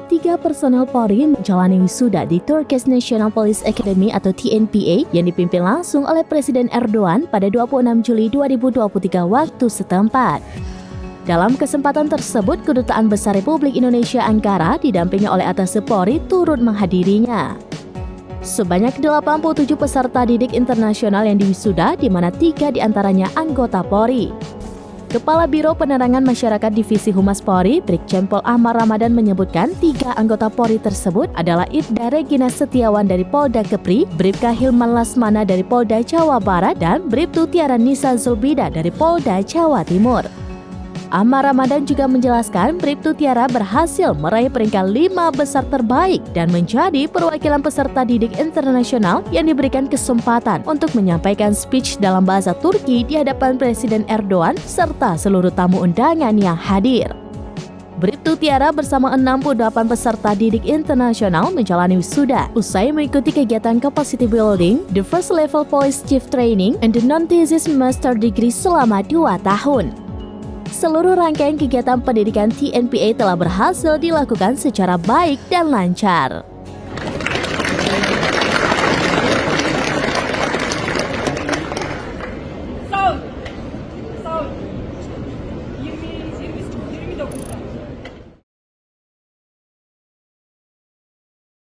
Tiga personel Polri menjalani wisuda di Turkish National Police Academy atau TNPA yang dipimpin langsung oleh Presiden Erdogan pada 26 Juli 2023 waktu setempat. Dalam kesempatan tersebut, Kedutaan Besar Republik Indonesia Ankara didampingi oleh Atashe Polri turut menghadirinya. Sebanyak 87 peserta didik internasional yang diwisuda, di mana 3 diantaranya anggota Polri. Kepala Biro Penerangan Masyarakat Divisi Humas Polri, Brigjen Pol Ahmad Ramadan menyebutkan 3 anggota Polri tersebut adalah Ibda Regina Setiawan dari Polda Kepri, Bribka Hilman Lasmana dari Polda Jawa Barat, dan Bribtu Tiara Nisa Zulbida dari Polda Jawa Timur. Ahmad Ramadan juga menjelaskan Bribtu Tiara berhasil meraih peringkat 5 besar terbaik dan menjadi perwakilan peserta didik internasional yang diberikan kesempatan untuk menyampaikan speech dalam bahasa Turki di hadapan Presiden Erdogan serta seluruh tamu undangan yang hadir. Bribtu Tiara bersama 68 peserta didik internasional menjalani wisuda usai mengikuti kegiatan capacity building, the first level police chief training, and the non-thesis master degree selama 2 tahun. Seluruh rangkaian kegiatan pendidikan TNPA telah berhasil dilakukan secara baik dan lancar.